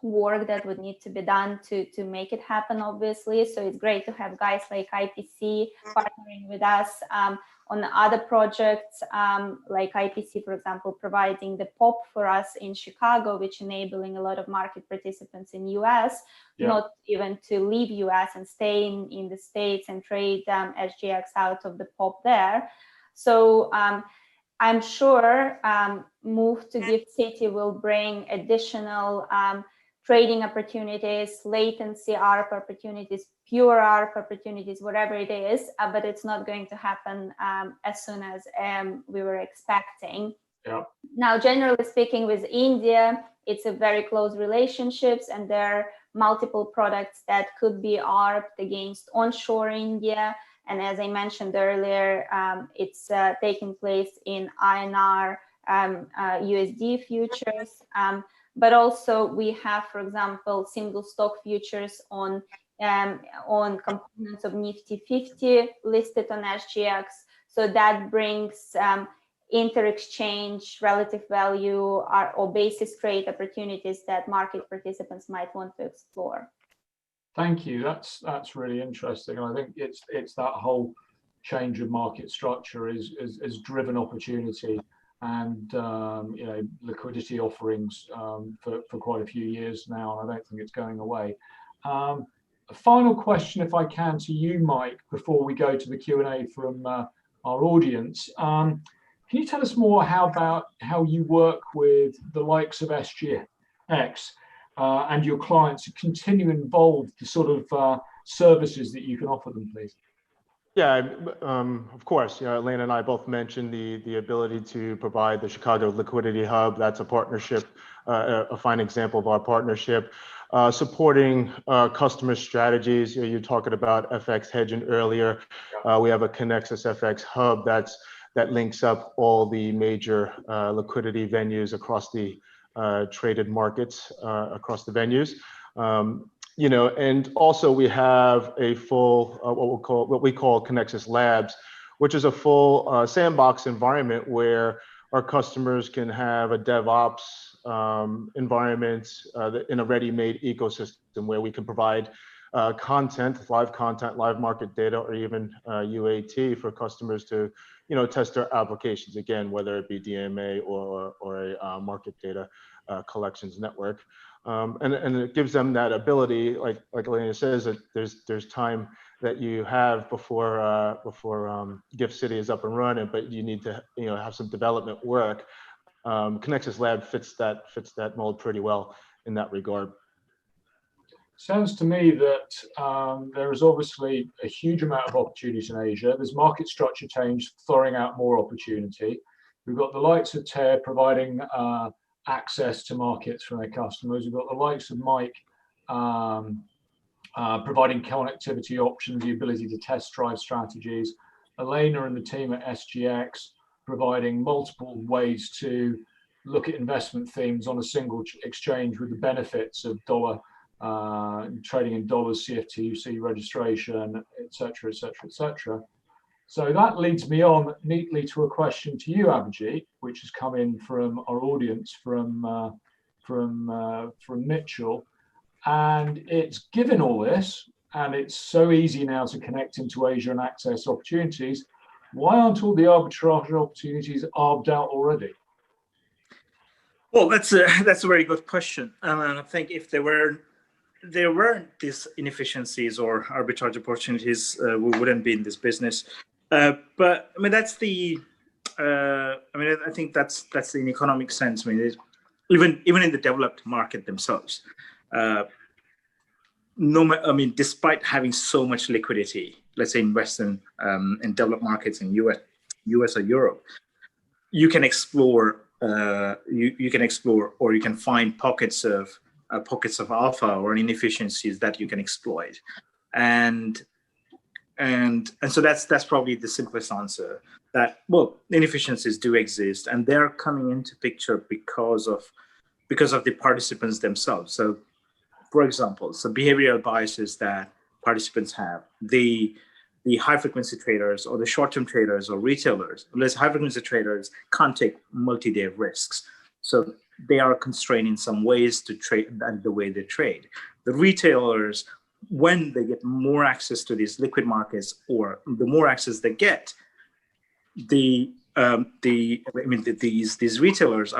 Speaker 2: work that would need to be done to make it happen, obviously. So it's great to have guys like IPC partnering with us on other projects, like IPC, for example, providing the POP for us in Chicago, which enabling a lot of market participants in US, not even to leave US and stay in the States and trade SGX out of the POP there. So I'm sure move to Gift City will bring additional trading opportunities, latency ARP opportunities, pure ARP opportunities, whatever it is, but it's not going to happen as soon as we were expecting.
Speaker 1: Yeah.
Speaker 2: Now, generally speaking, with India, it's a very close relationships, and there are multiple products that could be ARPed against onshore India. And as I mentioned earlier, it's taking place in INR, USD futures. But also we have, for example, single stock futures on components of Nifty 50 listed on SGX. So that brings inter-exchange relative value or basis trade opportunities that market participants might want to explore.
Speaker 1: Thank you. That's really interesting. And I think it's that whole change of market structure is driven opportunity and liquidity offerings for quite a few years now, and I don't think it's going away. A final question, if I can, to you, Mike, before we go to the Q&A from our audience. Can you tell us more about how you work with the likes of SGX and your clients to continue involved the sort of services that you can offer them, please?
Speaker 3: Yeah, of course. Elena and I both mentioned the ability to provide the Chicago Liquidity Hub. That's a partnership, a fine example of our partnership. Supporting customer strategies. You're talking about FX hedging earlier. We have a Connexus FX Hub that links up all the major liquidity venues across the traded markets, across the venues. And also we have a full what we call Connexus Labs, which is a full sandbox environment where our customers can have a DevOps environment in a ready-made ecosystem where we can provide live content, live market data, or even UAT for customers to test their applications, again, whether it be DMA or a market data collections network. And it gives them that ability, like Elena says, that there's time that you have before Gift City is up and running, but you need to have some development work. Connexus Lab fits that mold pretty well in that regard.
Speaker 1: Sounds to me that there is obviously a huge amount of opportunities in Asia. There's market structure change throwing out more opportunity. We've got the likes of TER providing access to markets for their customers. We've got the likes of Mike providing connectivity options, the ability to test drive strategies. Elena and the team at SGX providing multiple ways to look at investment themes on a single exchange with the benefits of dollar trading in dollars, CFTC registration, etc., etc., etc. So that leads me on neatly to a question to you, Abhijit, which has come in from our audience from Mitchell. And it's given all this, and it's so easy now to connect into Asia and access opportunities. Why aren't all the arbitrage opportunities arbed out already?
Speaker 5: Well, that's a very good question. And I think if there weren't these inefficiencies or arbitrage opportunities, we wouldn't be in this business. But I mean, that's the. I think that's in economic sense. I mean, even in the developed market themselves, despite having so much liquidity, let's say in Western in developed markets in US or Europe, you can explore. You can explore, or you can find pockets of alpha or inefficiencies that you can exploit, and so that's probably the simplest answer. That, well, inefficiencies do exist, and they're coming into picture because of the participants themselves. So, for example, behavioral biases that participants have, the high frequency traders or the short-term traders or retailers, less high frequency traders can't take multi-day risks. So they are constrained in some ways to trade and the way they trade. The retailers, when they get more access to these liquid markets, or the more access they get, these retailers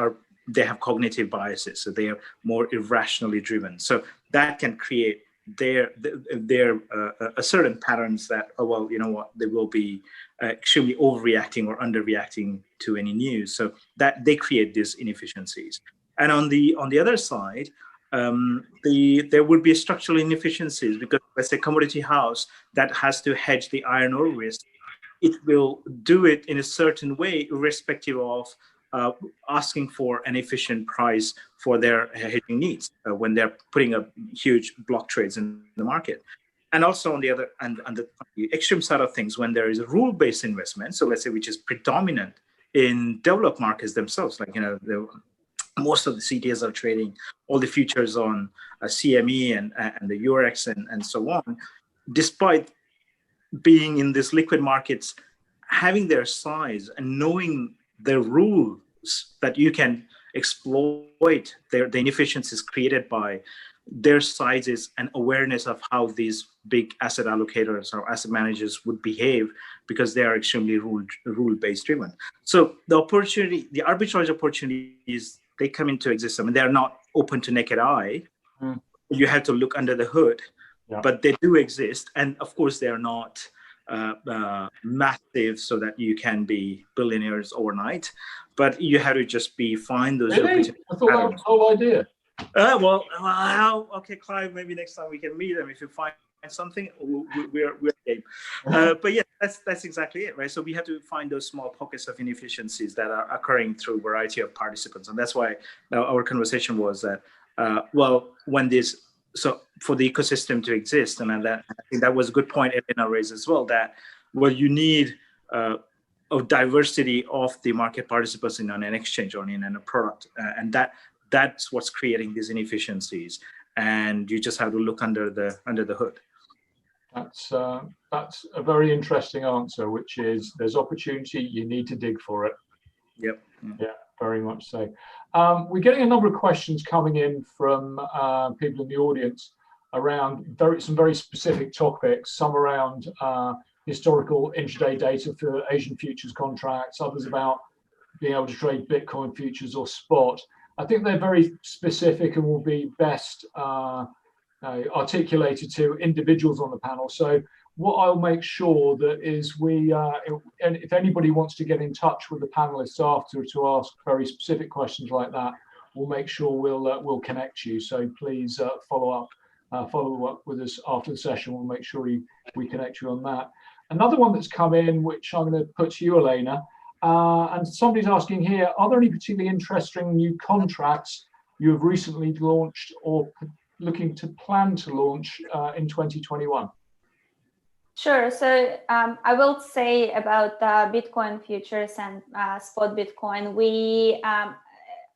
Speaker 5: they have cognitive biases, so they are more irrationally driven. So that can create their certain patterns that, oh, well, you know what, they will be extremely overreacting or underreacting to any news. So that they create these inefficiencies. And on the other side, there would be structural inefficiencies, because let's say commodity house that has to hedge the iron ore risk, it will do it in a certain way, irrespective of asking for an efficient price for their hedging needs when they're putting up huge block trades in the market. And also on the other, and on the extreme side of things, when there is a rule-based investment, so let's say which is predominant in developed markets themselves, like, you know, most of the CTAs are trading all the futures on CME and the Eurex and so on, despite being in these liquid markets, having their size and knowing the rules that you can exploit the inefficiencies created by their sizes, and awareness of how these big asset allocators or asset managers would behave, because they are extremely rule-based driven. So the arbitrage opportunities, they come into existence. I mean, they're not open to naked eye. You have to look under the hood, but they do exist. And of course, they are not massive so that you can be billionaires overnight, but you have to just find those.
Speaker 1: Really? I thought that was the whole idea.
Speaker 5: Okay, Clive, maybe next time we can meet them. If you find something, we're game. But yeah, that's exactly it, right? So we have to find those small pockets of inefficiencies that are occurring through a variety of participants, and that's why our conversation was that, so for the ecosystem to exist, and I think that was a good point Elena raised as well, that you need a diversity of the market participants in an exchange or in a product, and that's what's creating these inefficiencies. And you just have to look under the hood.
Speaker 1: That's a very interesting answer, which is there's opportunity, you need to dig for it.
Speaker 5: Yep.
Speaker 1: Yeah, very much so. We're getting a number of questions coming in from people in the audience around some very specific topics, some around historical intraday data for Asian futures contracts, others about being able to trade Bitcoin futures or spot. I think they're very specific and will be best articulated to individuals on the panel. So what I'll make sure that is and if anybody wants to get in touch with the panelists after to ask very specific questions like that, we'll make sure we'll connect you. So please follow up with us after the session. We'll make sure we connect you on that. Another one that's come in, which I'm going to put to you, Elena, and somebody's asking here, are there any particularly interesting new contracts you have recently launched or looking to plan to launch in 2021?
Speaker 2: Sure. So I will say about Bitcoin futures and spot Bitcoin. We,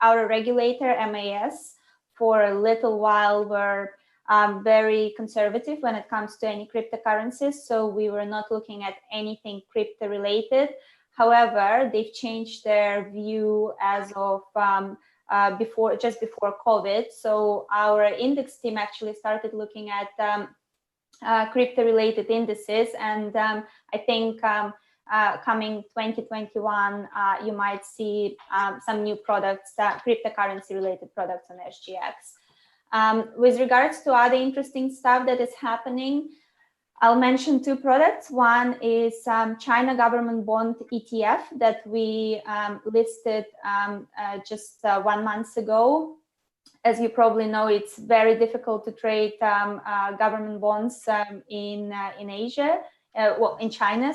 Speaker 2: our regulator, MAS, for a little while were very conservative when it comes to any cryptocurrencies. So we were not looking at anything crypto related. However, they've changed their view as of just before COVID. So our index team actually started looking at crypto-related indices, and I think coming 2021, you might see some new products, cryptocurrency-related products on SGX. With regards to other interesting stuff that is happening, I'll mention two products. One is China government bond ETF that we listed just 1 month ago. As you probably know, it's very difficult to trade government bonds in Asia, well, in China,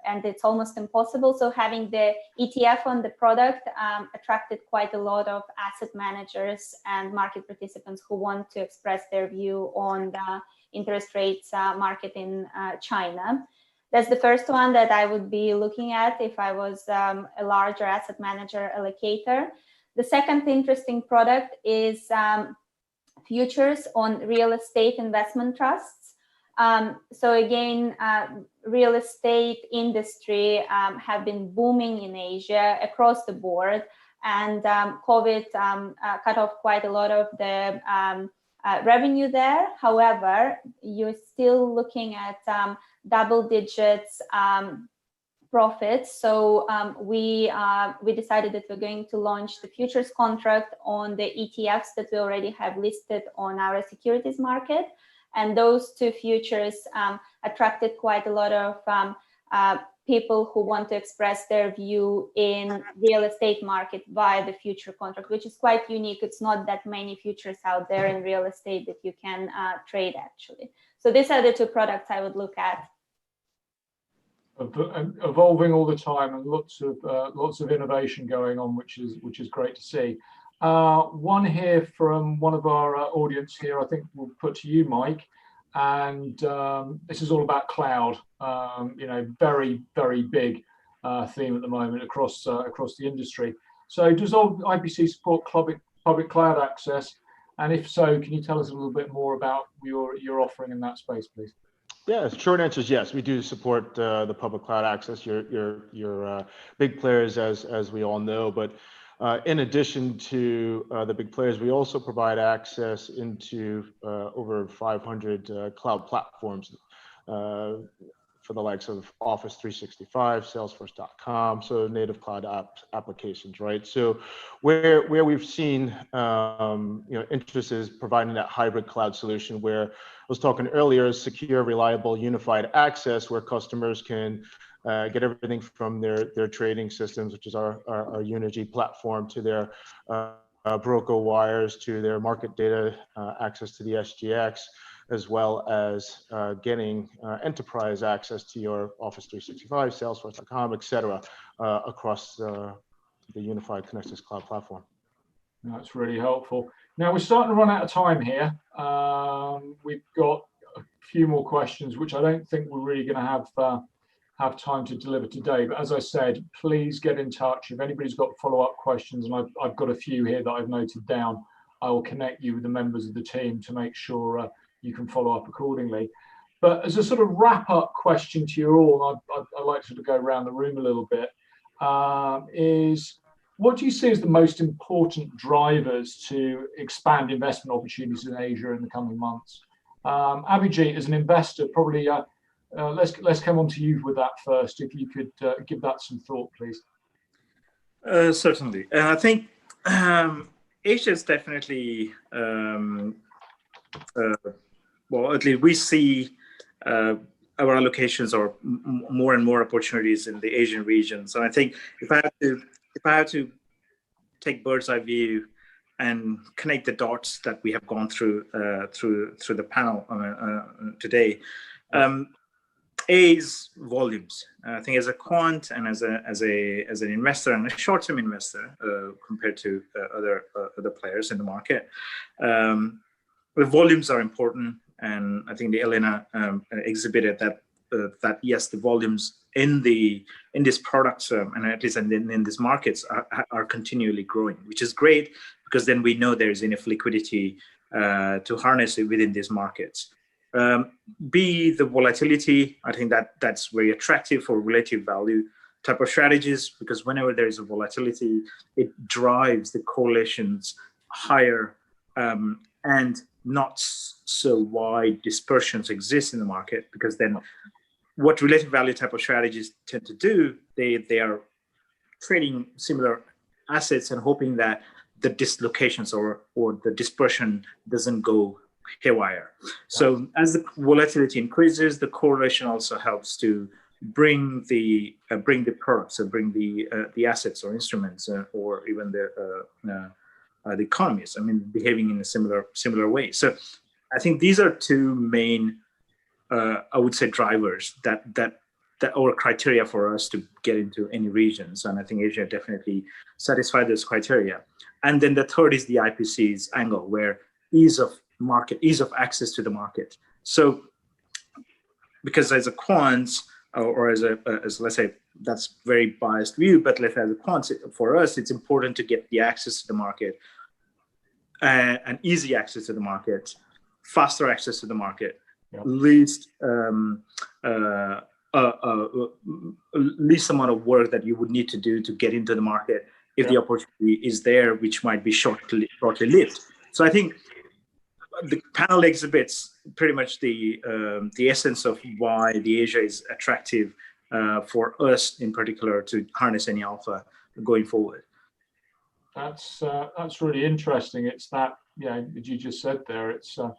Speaker 2: and it's almost impossible. So having the ETF on the product attracted quite a lot of asset managers and market participants who want to express their view on the interest rates market in China. That's the first one that I would be looking at if I was a larger asset manager allocator. The second interesting product is futures on real estate investment trusts. So again, real estate industry have been booming in Asia across the board, and COVID cut off quite a lot of the revenue there. However, you're still looking at double digits profits. So we decided that we're going to launch the futures contract on the ETFs that we already have listed on our securities market. And those two futures attracted quite a lot of people who want to express their view in real estate market via the future contract, which is quite unique. It's not that many futures out there in real estate that you can trade actually. So these are the two products I would look at.
Speaker 1: Evolving all the time, and lots of innovation going on, which is great to see. One here from one of our audience here, I think we'll put to you, Mike, and this is all about cloud. You know, very big theme at the moment across the industry. So does IPC support public cloud access? And if so, can you tell us a little bit more about your offering in that space, please?
Speaker 3: Yeah, short answer is yes. We do support the public cloud access. Your big players, as we all know. But in addition to the big players, we also provide access into over 500 cloud platforms for the likes of Office 365, Salesforce.com, so native cloud applications, right? So where we've seen interest is providing that hybrid cloud solution where I was talking earlier, secure, reliable, unified access where customers can get everything from their trading systems, which is our Unity platform, to their broker wires, to their market data, access to the SGX, as well as getting enterprise access to your Office 365, Salesforce.com, et cetera, across the unified Connexus Cloud platform.
Speaker 1: That's really helpful. Now we're starting to run out of time here. We've got a few more questions, which I don't think we're really going to have time to deliver today. But as I said, please get in touch. If anybody's got follow-up questions, and I've got a few here that I've noted down, I will connect you with the members of the team to make sure you can follow up accordingly. But as a sort of wrap-up question to you all, I'd like to sort of go around the room a little bit, is what do you see as the most important drivers to expand investment opportunities in Asia in the coming months? Abhijit, as an investor, probably let's come on to you with that first. If you could give that some thought, please.
Speaker 5: Certainly. I think Asia is definitely, well, at least we see our allocations or more and more opportunities in the Asian region. So I think if I have to take bird's eye view and connect the dots that we have gone through the panel today, A is volumes. I think as a quant and as an investor and a short-term investor compared to other players in the market, the volumes are important, and I think the Elena exhibited that yes, the volumes in this product and at least in these markets are continually growing, which is great because then we know there is enough liquidity to harness it within these markets. B, the volatility. I think that's very attractive for relative value type of strategies, because whenever there is a volatility, it drives the correlations higher, and not so wide dispersions exist in the market, because then what relative value type of strategies tend to do, they are trading similar assets and hoping that the dislocations or the dispersion doesn't go haywire. So as the volatility increases, the correlation also helps to bring the products, or bring the assets or instruments, or even the economies, I mean, behaving in a similar way. So I think these are two main, I would say, drivers that or criteria for us to get into any regions. And I think Asia definitely satisfied those criteria. And then the third is the IPC's angle, where ease of access to the market. So because as a quant, or as let's say, that's very biased view, but let's say as a quant, for us, it's important to get the access to the market, and easy access to the market, faster access to the market, least amount of work that you would need to do to get into the market if the opportunity is there, which might be shortly lived. So I think the panel exhibits pretty much the essence of why the Asia is attractive for us in particular to harness any alpha going forward.
Speaker 1: That's really interesting. It's that, as you just said there, it's the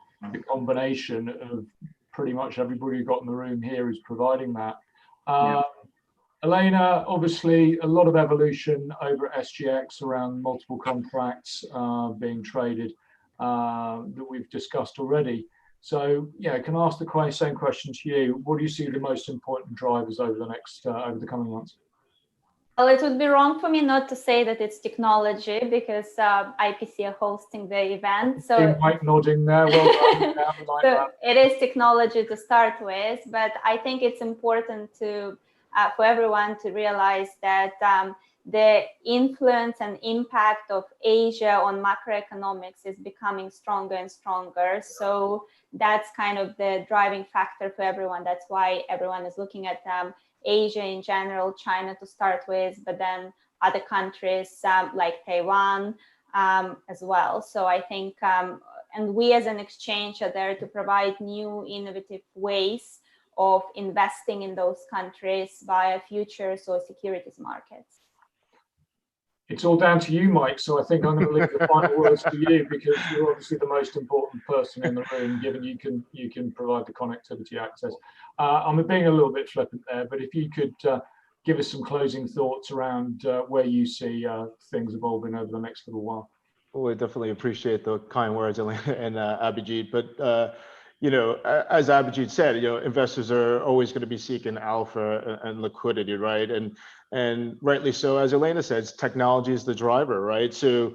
Speaker 1: combination of pretty much everybody who got in the room here is providing that. Elena, obviously a lot of evolution over at SGX around multiple contracts being traded that we've discussed already. So can I ask the same question to you? What do you see the most important drivers over the coming months?
Speaker 2: Well, it would be wrong for me not to say that it's technology, because IPC are hosting the event. So
Speaker 1: Mike nodding there. Well done.
Speaker 2: So it is technology to start with, but I think it's important to for everyone to realize that the influence and impact of Asia on macroeconomics is becoming stronger and stronger. So that's kind of the driving factor for everyone. That's why everyone is looking at Asia in general, China to start with, but then other countries like Taiwan as well. So I think, and we as an exchange are there to provide new innovative ways of investing in those countries via futures or securities markets.
Speaker 1: It's all down to you, Mike. So I think I'm going to leave the final words to you, because you're obviously the most important person in the room, given you can provide the connectivity access. I'm being a little bit flippant there, but if you could give us some closing thoughts around where you see things evolving over the next little while.
Speaker 3: Well, I definitely appreciate the kind words, Elena and Abhijit. But as Abhijit said, investors are always going to be seeking alpha and liquidity, right? And rightly so, as Elena says, technology is the driver, right? So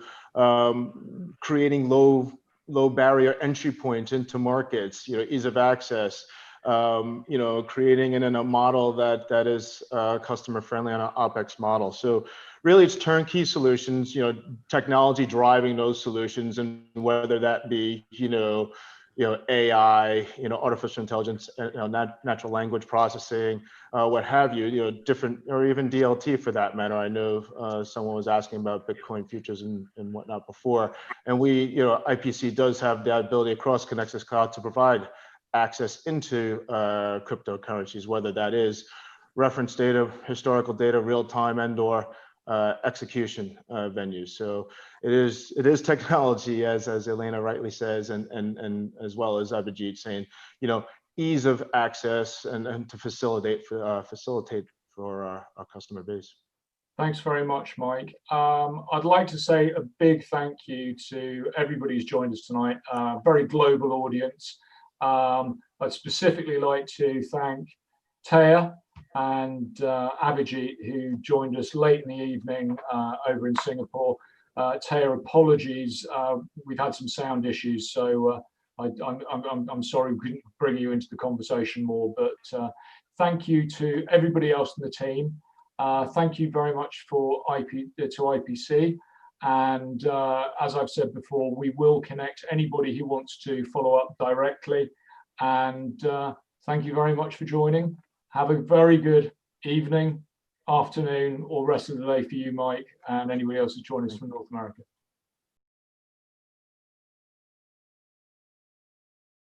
Speaker 3: creating low barrier entry points into markets, ease of access, creating in a model that is customer friendly on an OpEx model. So really it's turnkey solutions, technology driving those solutions, and whether that be, AI, artificial intelligence, natural language processing, what have you, different, or even DLT for that matter. I know someone was asking about Bitcoin futures and whatnot before, and we, IPC does have the ability across Connexus Cloud to provide access into cryptocurrencies, whether that is reference data, historical data, real time, and/or execution venues. So it is technology, as Elena rightly says, and as well as Abhijit saying, ease of access and to facilitate for our customer base.
Speaker 1: Thanks very much, Mike. I'd like to say a big thank you to everybody who's joined us tonight. Very global audience. I'd specifically like to thank Taya and Abhijit, who joined us late in the evening over in Singapore. Taya, apologies, we've had some sound issues, so I'm sorry we couldn't bring you into the conversation more, but thank you to everybody else in the team. Thank you very much to IPC, and as I've said before, we will connect anybody who wants to follow up directly, and thank you very much for joining. Have a very good evening, afternoon, or rest of the day for you, Mike, and anybody else who's joined us from North America.